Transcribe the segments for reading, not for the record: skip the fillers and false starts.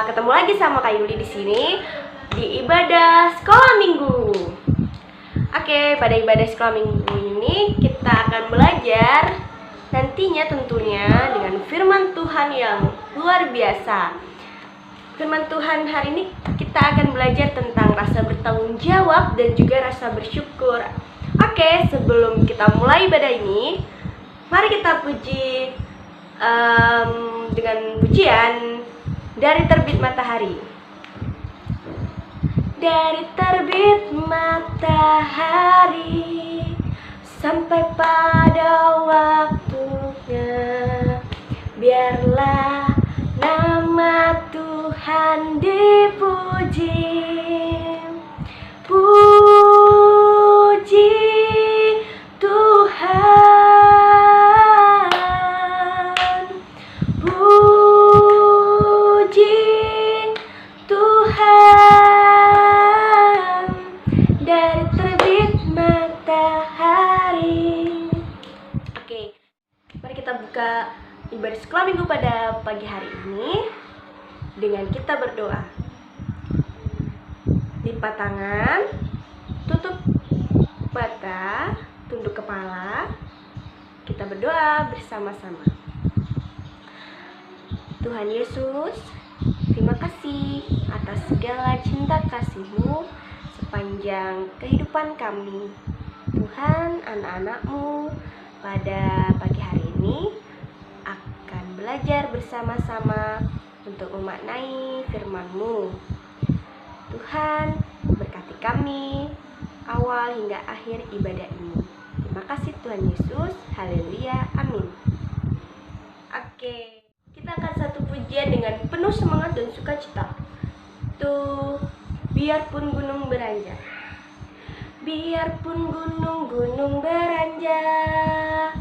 Ketemu lagi sama Kak Yuli di sini di ibadah sekolah minggu. Oke, pada ibadah sekolah minggu ini kita akan belajar nantinya tentunya dengan firman Tuhan yang luar biasa. Firman Tuhan hari ini kita akan belajar tentang rasa bertanggung jawab dan juga rasa bersyukur. Oke, sebelum kita mulai ibadah ini, mari kita puji dengan pujian dari terbit matahari. Dari terbit matahari sampai pada waktunya, biarlah nama Tuhan dipuji. Puji Tuhan, puji Tuhan, dari terbit matahari. Oke, mari kita buka ibadah sekolah minggu pada pagi hari ini dengan kita berdoa. Lipat tangan, tutup mata, tunduk kepala. Kita berdoa bersama-sama. Tuhan Yesus, terima kasih atas segala cinta kasih-Mu sepanjang kehidupan kami. Tuhan, anak-anak-Mu pada pagi hari ini akan belajar bersama-sama untuk memaknai firman-Mu. Tuhan, berkati kami awal hingga akhir ibadah ini. Terima kasih Tuhan Yesus. Haleluya. Amin. Oke, kita akan satu pujian dengan penuh semangat dan sukacita. Tuh, biarpun gunung beranjak, biarpun gunung-gunung beranjak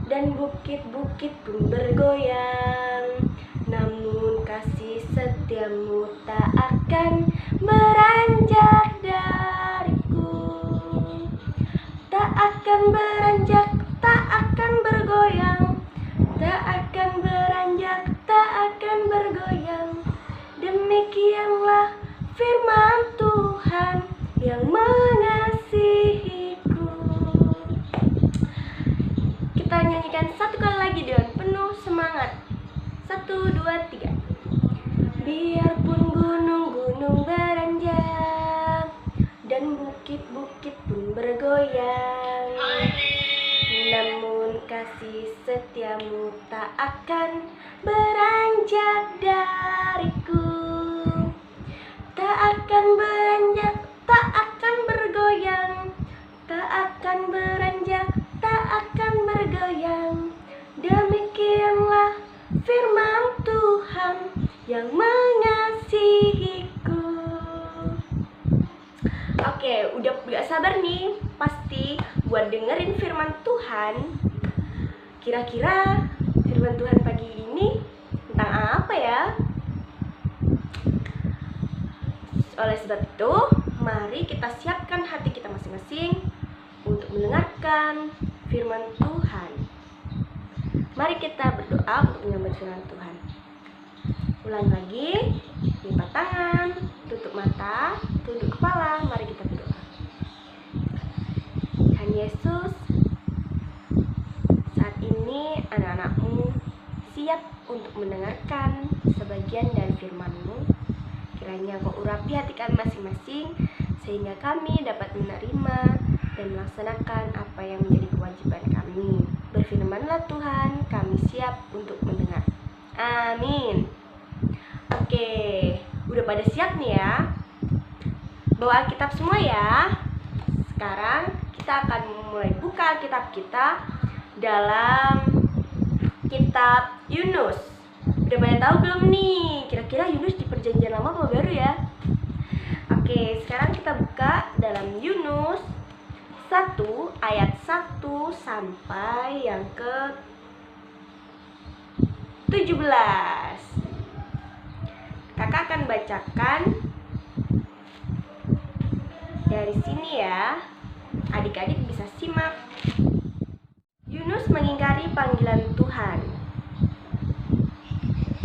dan bukit-bukit pun bergoyang, namun kasih setiamu tak akan beranjak dariku. Tak akan beranjak, tak akan bergoyang, tak akan beranjak, tak akan bergoyang. Demikianlah firman Tuhan yang mengasihiku. Kita nyanyikan satu kali lagi dengan penuh semangat. 1, 2, 3. Biarpun gunung-gunung beranjak dan bukit-bukit pun bergoyang, namun kasih setiamu tak akan beranjak dariku. Tak akan beranjak, tak akan bergoyang, tak akan beranjak, tak akan bergoyang. Demikianlah firman Tuhan yang mengasihiku. Oke, udah gak sabar nih pasti buat dengerin firman Tuhan. Kira-kira firman Tuhan pagi ini tentang apa ya? Oleh sebab itu, mari kita siapkan hati kita masing-masing untuk mendengarkan firman Tuhan. Mari kita berdoa untuk menyambut firman Tuhan. Ulang lagi, lipat tangan, tutup mata, tunduk kepala, mari kita berdoa. Tuhan Yesus, saat ini anak-anak-Mu siap untuk mendengarkan sebagian dari firman-Mu. Kiranya Kau urapi hati kami masing-masing, sehingga kami dapat menerima dan melaksanakan apa yang menjadi kewajiban kami. Berfirmanlah Tuhan, kami siap untuk mendengar. Amin. Oke, udah pada siap nih ya? Bawa Alkitab semua ya. Sekarang kita akan mulai buka Alkitab kita dalam kitab Yunus. Udah pada tahu belum nih? Kira-kira Yunus di perjanjian lama apa baru ya? Oke, sekarang kita buka dalam Yunus 1 ayat 1 sampai yang ke 17. Kakak akan bacakan dari sini ya. Adik-adik bisa simak. Yunus mengingkari panggilan Tuhan.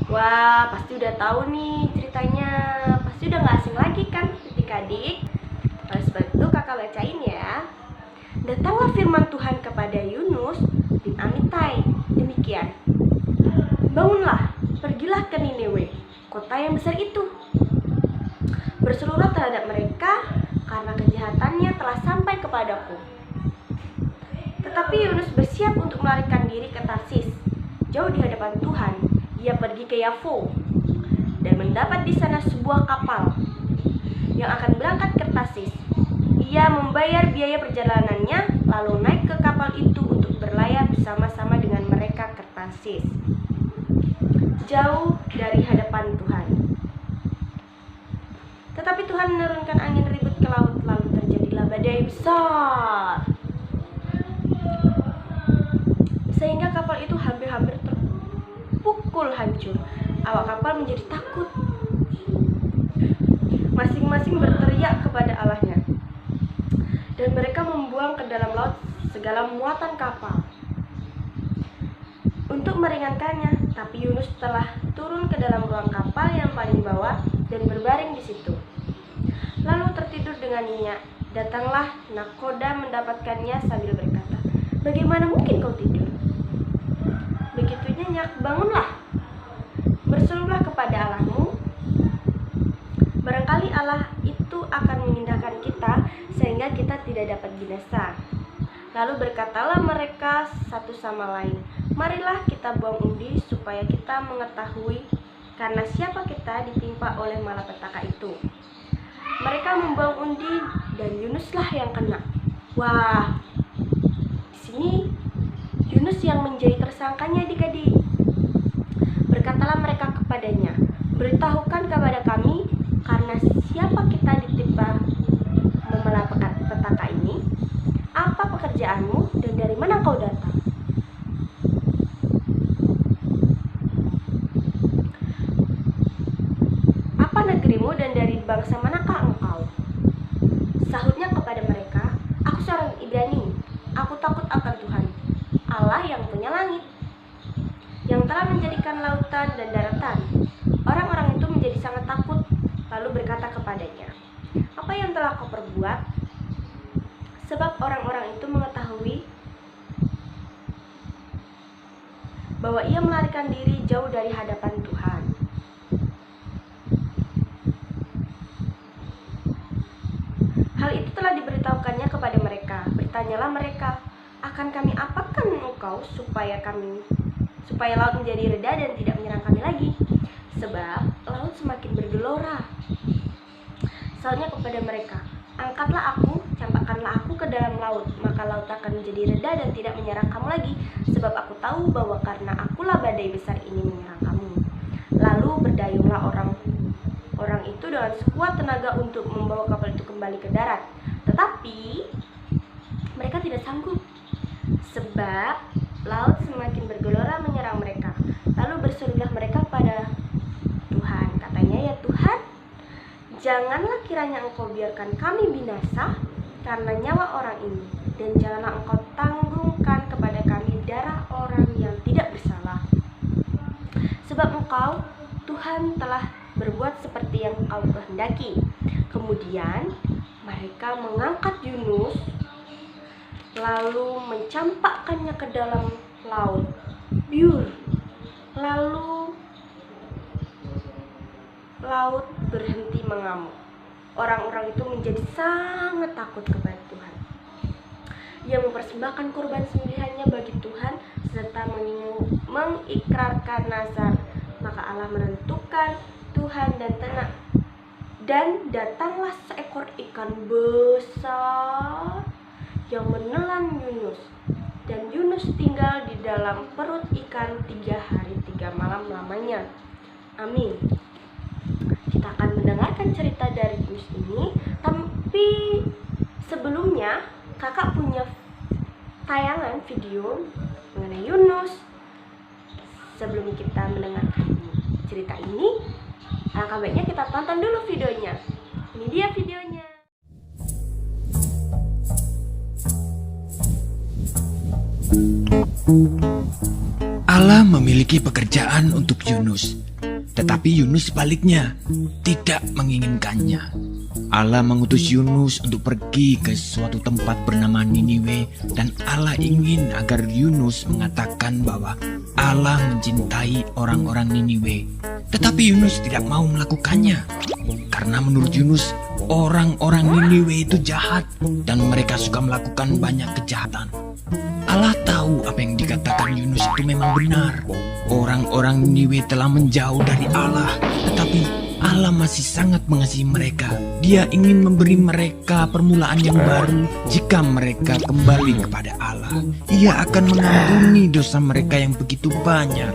Wah, pasti udah tahu nih cerita ceritanya pasti udah gak asing lagi kan adik-adik? Oleh sebab itu kakak bacain ya. Datanglah firman Tuhan kepada Yunus bin Amittai, demikian. Bangunlah, pergilah ke Niniwe, kota yang besar itu. Berserulah terhadap mereka, karena kejahatannya telah sampai kepadaku. Tetapi Yunus bersiap untuk melarikan diri ke Tarsis. Jauh di hadapan Tuhan, ia pergi ke Yafo dan mendapat di sana sebuah kapal yang akan berangkat ke Tarsis. Ia membayar biaya perjalanannya, lalu naik ke kapal itu untuk berlayar bersama-sama dengan mereka ke Tarsis, jauh dari hadapan Tuhan. Tetapi Tuhan menurunkan angin ribut ke laut, lalu terjadilah badai besar, sehingga kapal itu hampir-hampir terpukul hancur. Awak kapal menjadi takut. Masing-masing berteriak kepada Allahnya, dan mereka membuang ke dalam laut segala muatan kapal untuk meringankannya. Tapi Yunus telah turun ke dalam ruang kapal yang paling bawah dan berbaring di situ, lalu tertidur dengan nyenyak. Datanglah nakoda mendapatkannya sambil berkata, "Bagaimana mungkin kau tidur begitu nyenyak? Bangunlah, berserulah kepada Allahmu. Barangkali Allah itu akan mengindahkan kita sehingga kita tidak dapat binasa." Lalu berkatalah mereka satu sama lain, "Marilah kita buang undi supaya kita mengetahui karena siapa kita ditimpa oleh malapetaka itu." Mereka membuang undi dan Yunuslah yang kena. Wah, di sini Yunus yang menjadi tersangkanya adik-adik. Berkatalah mereka kepadanya, "Beritahukan kepada kami karena siapa kita ditimpa malapetaka ini? Apa pekerjaanmu dan dari mana kau datang?" "Apa negerimu dan dari bangsa manakah engkau?" Sahutnya kepada mereka, "Aku seorang Ibrani. Aku takut akan Tuhan, Allah yang punya langit, yang telah menjadikan lautan dan daratan." Orang-orang itu menjadi sangat takut, lalu berkata kepadanya, "Apa yang telah kau perbuat?" Sebab orang-orang itu mengetahui bahwa ia melarikan diri jauh dari hadapan Tuhan. Hal itu telah diberitahukannya kepada mereka. Bertanyalah mereka, "Akan kami apakan engkau supaya laut menjadi reda dan tidak menyerang kami lagi? Sebab laut semakin bergelora." Sahutnya kepada mereka, "Angkatlah aku, campakkanlah aku ke dalam laut, maka laut akan menjadi reda dan tidak menyerang kamu lagi. Sebab aku tahu bahwa karena akulah badai besar ini menyerang kamu." Lalu berdayunglah orang itu dengan sekuat tenaga untuk membawa kapal itu kembali ke darat. Tetapi mereka tidak sanggup, sebab laut semakin bergelora menyerang mereka. Lalu berserulah mereka pada Tuhan. Katanya, "Ya Tuhan, janganlah kiranya engkau biarkan kami binasa karena nyawa orang ini, dan janganlah engkau tanggungkan kepada kami darah orang yang tidak bersalah. Sebab engkau, Tuhan, telah berbuat seperti yang engkau kehendaki." Kemudian mereka mengangkat Yunus, lalu mencampakkannya ke dalam laut. Biur. Lalu laut berhenti mengamuk. Orang-orang itu menjadi sangat takut kepada Tuhan. Ia mempersembahkan kurban sembelihannya bagi Tuhan serta mengikrarkan nazar. Maka Allah menentukan Tuhan dan datanglah seekor ikan besar yang menelan Yunus, dan Yunus tinggal di dalam perut ikan 3 hari 3 malam lamanya. Amin. Kita akan mendengarkan cerita dari Yunus ini, tapi sebelumnya kakak punya tayangan video mengenai Yunus. Sebelum kita mendengarkan cerita ini, alangkah baiknya kita tonton dulu videonya. Ini dia videonya. Allah memiliki pekerjaan untuk Yunus. Tetapi Yunus sebaliknya tidak menginginkannya. Allah mengutus Yunus untuk pergi ke suatu tempat bernama Niniwe, dan Allah ingin agar Yunus mengatakan bahwa Allah mencintai orang-orang Niniwe. Tetapi Yunus tidak mau melakukannya, karena menurut Yunus orang-orang Niniwe itu jahat dan mereka suka melakukan banyak kejahatan. Allah tahu apa yang dikatakan Yunus itu memang benar. Orang-orang Niniwe telah menjauh dari Allah, tetapi Allah masih sangat mengasihi mereka. Dia ingin memberi mereka permulaan yang baru jika mereka kembali kepada Allah. Ia akan mengampuni dosa mereka yang begitu banyak.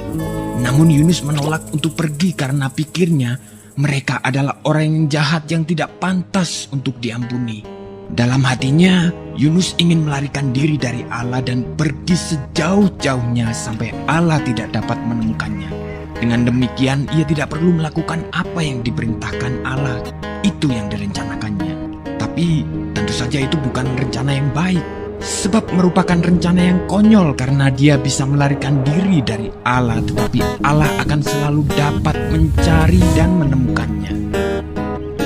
Namun Yunus menolak untuk pergi karena pikirnya mereka adalah orang yang jahat yang tidak pantas untuk diampuni. Dalam hatinya, Yunus ingin melarikan diri dari Allah dan pergi sejauh-jauhnya sampai Allah tidak dapat menemukannya. Dengan demikian, ia tidak perlu melakukan apa yang diperintahkan Allah. Itu yang direncanakannya. Tapi tentu saja itu bukan rencana yang baik. Sebab merupakan rencana yang konyol karena dia bisa melarikan diri dari Allah, tetapi Allah akan selalu dapat mencari dan menemukannya.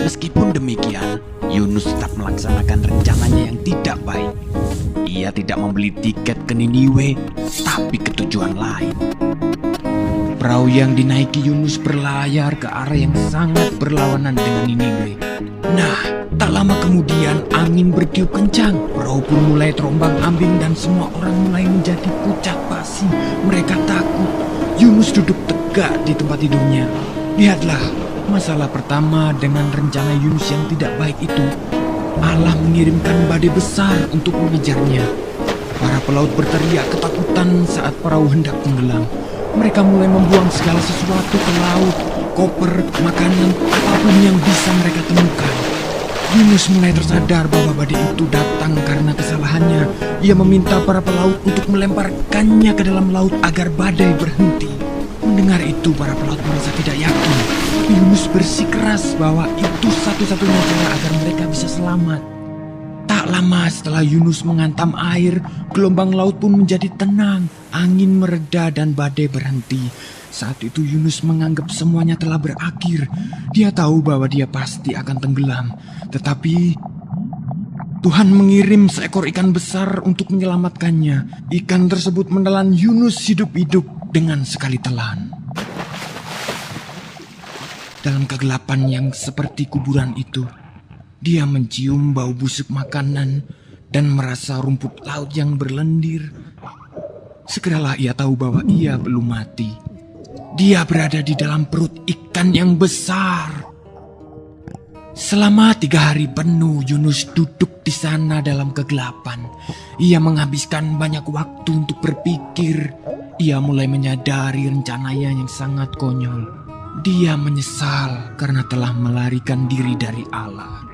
Meskipun demikian, Yunus tetap melaksanakan rencananya yang tidak baik. Ia tidak membeli tiket ke Niniwe, tapi ke tujuan lain. Perahu yang dinaiki Yunus berlayar ke arah yang sangat berlawanan dengan Niniwe. Nah, tak lama kemudian angin bertiup kencang. Perahu pun mulai terombang-ambing dan semua orang mulai menjadi pucat pasi. Mereka takut. Yunus duduk tegak di tempat tidurnya. Lihatlah, masalah pertama dengan rencana Yunus yang tidak baik itu. Allah mengirimkan badai besar untuk mengejarnya. Para pelaut berteriak ketakutan saat perahu hendak tenggelam. Mereka mulai membuang segala sesuatu ke laut, koper, makanan, apapun yang bisa mereka temukan. Yunus mulai tersadar bahwa badai itu datang karena kesalahannya. Ia meminta para pelaut untuk melemparkannya ke dalam laut agar badai berhenti. Mendengar itu, para pelaut merasa tidak yakin. Yunus bersikeras bahwa itu satu-satunya cara agar mereka bisa selamat. Tak lama setelah Yunus menghantam air, gelombang laut pun menjadi tenang. Angin mereda dan badai berhenti. Saat itu Yunus menganggap semuanya telah berakhir. Dia tahu bahwa dia pasti akan tenggelam. Tetapi Tuhan mengirim seekor ikan besar untuk menyelamatkannya. Ikan tersebut menelan Yunus hidup-hidup dengan sekali telan. Dalam kegelapan yang seperti kuburan itu, dia mencium bau busuk makanan dan merasa rumput laut yang berlendir. Segeralah ia tahu bahwa ia belum mati. Dia berada di dalam perut ikan yang besar. Selama 3 hari penuh Yunus duduk di sana dalam kegelapan. Ia menghabiskan banyak waktu untuk berpikir. Ia mulai menyadari rencananya yang sangat konyol. Dia menyesal karena telah melarikan diri dari Allah.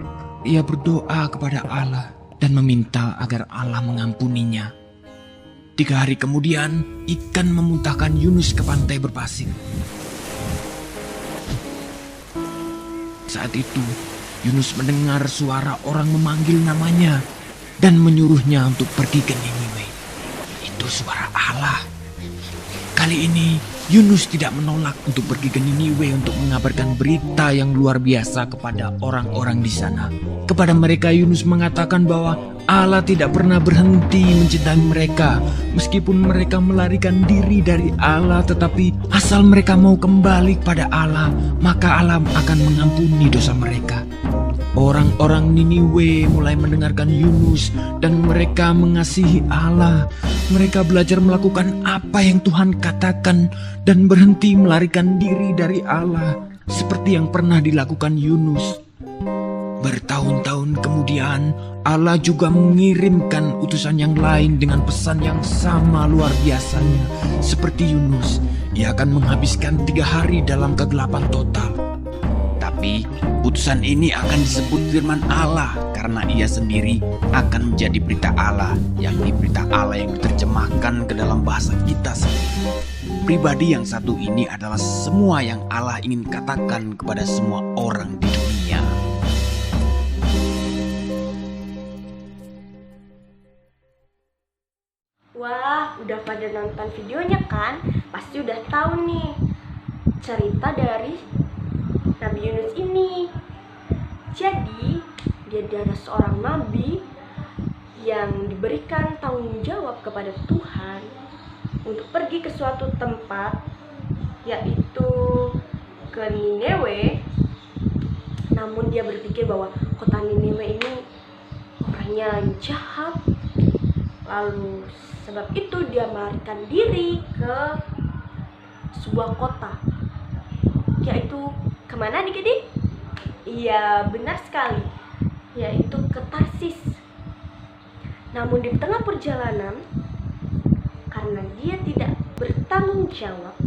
Ia berdoa kepada Allah dan meminta agar Allah mengampuninya. 3 hari kemudian, ikan memuntahkan Yunus ke pantai berpasir. Saat itu, Yunus mendengar suara orang memanggil namanya dan menyuruhnya untuk pergi ke Niniwe. Itu suara Allah. Kali ini, Yunus tidak menolak untuk pergi ke Niniwe untuk mengabarkan berita yang luar biasa kepada orang-orang di sana. Kepada mereka, Yunus mengatakan bahwa Allah tidak pernah berhenti mencintai mereka. Meskipun mereka melarikan diri dari Allah, tetapi asal mereka mau kembali kepada Allah, maka Allah akan mengampuni dosa mereka. Orang-orang Niniwe mulai mendengarkan Yunus dan mereka mengasihi Allah. Mereka belajar melakukan apa yang Tuhan katakan dan berhenti melarikan diri dari Allah seperti yang pernah dilakukan Yunus. Bertahun-tahun kemudian, Allah juga mengirimkan utusan yang lain dengan pesan yang sama luar biasanya. Seperti Yunus, ia akan menghabiskan 3 hari dalam kegelapan total. Tapi utusan ini akan disebut firman Allah karena ia sendiri akan menjadi berita Allah, yakni berita Allah yang diterjemahkan ke dalam bahasa kita sendiri. Pribadi yang satu ini adalah semua yang Allah ingin katakan kepada semua orang di dunia. Wah, udah pada nonton videonya kan? Pasti udah tahu nih. cerita dari Nabi Yunus ini. Jadi dia adalah seorang nabi yang diberikan tanggung jawab kepada Tuhan untuk pergi ke suatu tempat, yaitu ke Niniwe. Namun dia berpikir bahwa kota Niniwe ini orangnya jahat. Lalu sebab itu dia melarikan diri ke sebuah kota, yaitu kemana adik-adik? Iya, benar sekali, yaitu ke Tarsis. Namun di tengah perjalanan, karena dia tidak bertanggung jawab,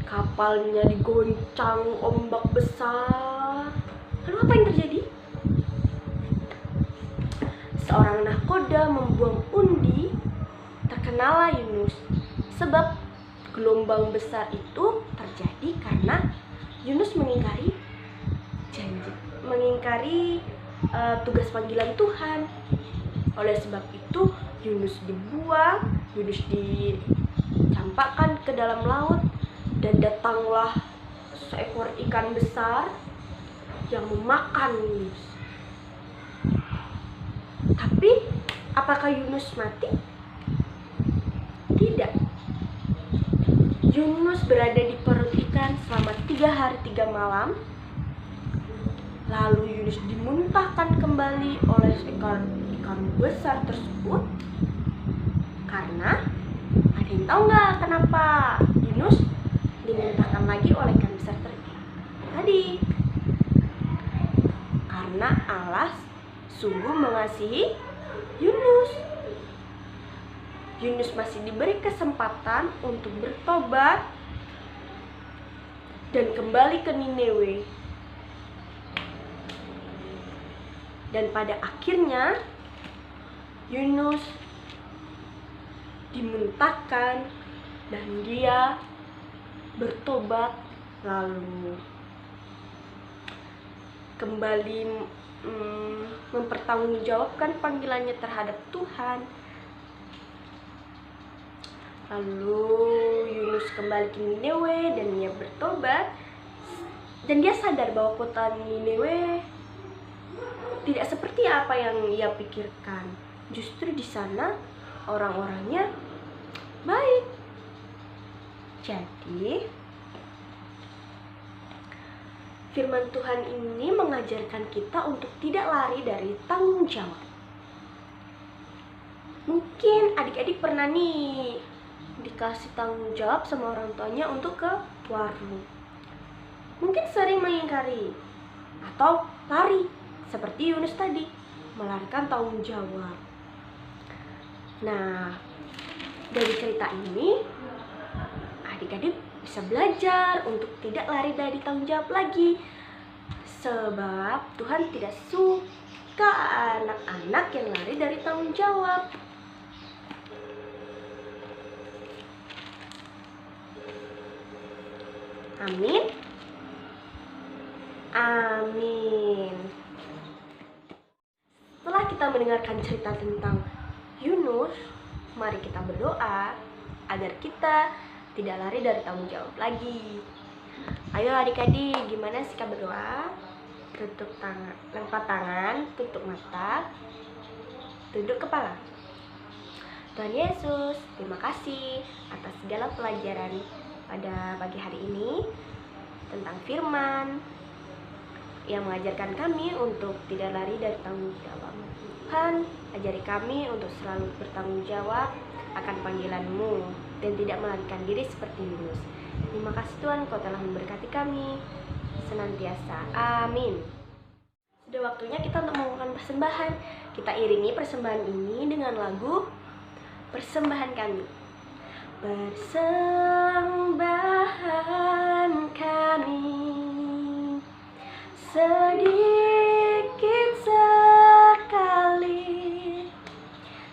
kapalnya digoncang ombak besar. Lalu apa yang terjadi? Seorang nahkoda membuang undi, terkenalah Yunus. Sebab gelombang besar itu terjadi karena Yunus mengingkari janji, mengingkari tugas panggilan Tuhan. Oleh sebab itu Yunus dibuang, Yunus dicampakkan ke dalam laut, dan datanglah seekor ikan besar yang memakan Yunus. Tapi apakah Yunus mati? Tidak. Yunus berada di perut ikan selama 3 hari 3 malam. Lalu Yunus dimuntahkan kembali oleh seekor ikan besar tersebut. Karena ada yang tahu nggak kenapa Yunus dimuntahkan lagi oleh ikan besar tadi? Karena Allah sungguh mengasihi Yunus. Yunus masih diberi kesempatan untuk bertobat dan kembali ke Niniwe. Dan pada akhirnya Yunus dimuntahkan dan dia bertobat, lalu kembali mempertanggungjawabkan panggilannya terhadap Tuhan. Lalu Yunus kembali ke Niniwe dan dia bertobat, dan dia sadar bahwa kota Niniwe tidak seperti apa yang ia pikirkan. Justru di sana orang-orangnya baik. Jadi firman Tuhan ini mengajarkan kita untuk tidak lari dari tanggung jawab. Mungkin adik-adik pernah nih dikasih tanggung jawab sama orang tuanya untuk ke warung. Mungkin sering mengingkari atau lari seperti Yunus tadi, melarikan tanggung jawab. Nah, dari cerita ini adik-adik bisa belajar untuk tidak lari dari tanggung jawab lagi. Sebab Tuhan tidak suka anak-anak yang lari dari tanggung jawab. Amin. Amin. Setelah kita mendengarkan cerita tentang Yunus, mari kita berdoa agar kita tidak lari dari tanggung jawab lagi. Ayo adik-adik, gimana sikap berdoa? Tutup tangan, lempar tangan, tutup mata, tunduk kepala. Tuhan Yesus, terima kasih atas segala pelajaran pada pagi hari ini tentang firman yang mengajarkan kami untuk tidak lari dari tanggung jawab. Tuhan, ajari kami untuk selalu bertanggung jawab akan panggilan-Mu dan tidak melarikan diri seperti Yunus. Terima kasih Tuhan, Kau telah memberkati kami senantiasa. Amin. Sudah waktunya kita untuk melakukan persembahan. Kita iringi persembahan ini dengan lagu Persembahan Kami. Persembahan kami sedikit sekali,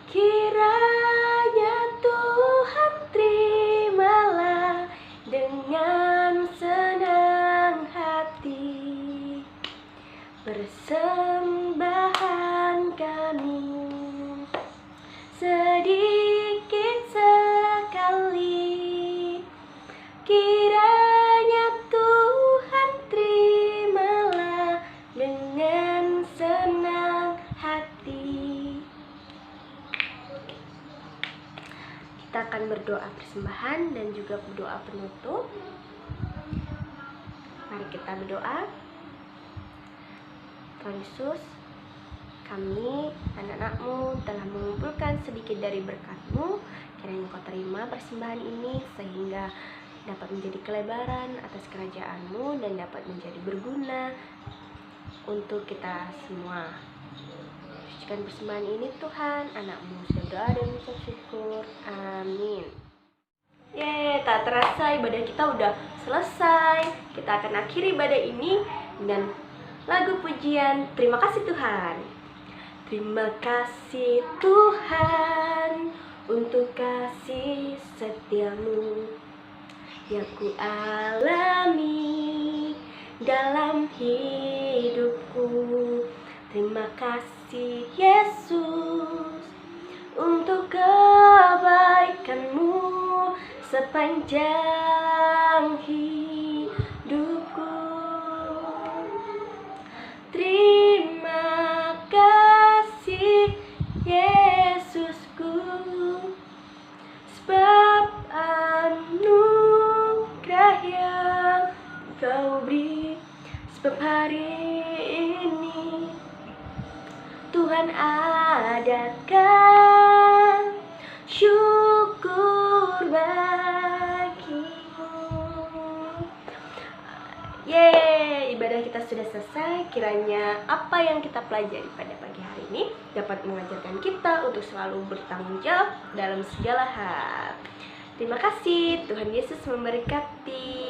kiranya Tuhan terimalah dengan senang hati. Persembahan kami sedikit sekali, kiranya senang hati. Kita akan berdoa persembahan dan juga berdoa penutup. Mari kita berdoa. Tuhan Yesus, kami anak-anak-Mu telah mengumpulkan sedikit dari berkat-Mu. Kiranya Engkau terima persembahan ini sehingga dapat menjadi kelebaran atas kerajaan-Mu dan dapat menjadi berguna untuk kita semua. Sucikan persembahan ini Tuhan, anak-Mu sudah doa dan mengucap syukur. Amin. Tak terasa ibadah kita udah selesai. Kita akan akhiri ibadah ini dengan lagu pujian Terima Kasih Tuhan. Terima kasih Tuhan untuk kasih setiamu yang ku alami dalam hidupku. Terima kasih Yesus untuk kebaikanmu sepanjang hidupku. Terima kasih Yesusku, sebab anugerah yang Kau beri. Sebab hari ini Tuhan adakan syukur bagimu. Ibadah kita sudah selesai. Kiranya apa yang kita pelajari pada pagi hari ini dapat mengajarkan kita untuk selalu bertanggung jawab dalam segala hal. Terima kasih, Tuhan Yesus memberkati.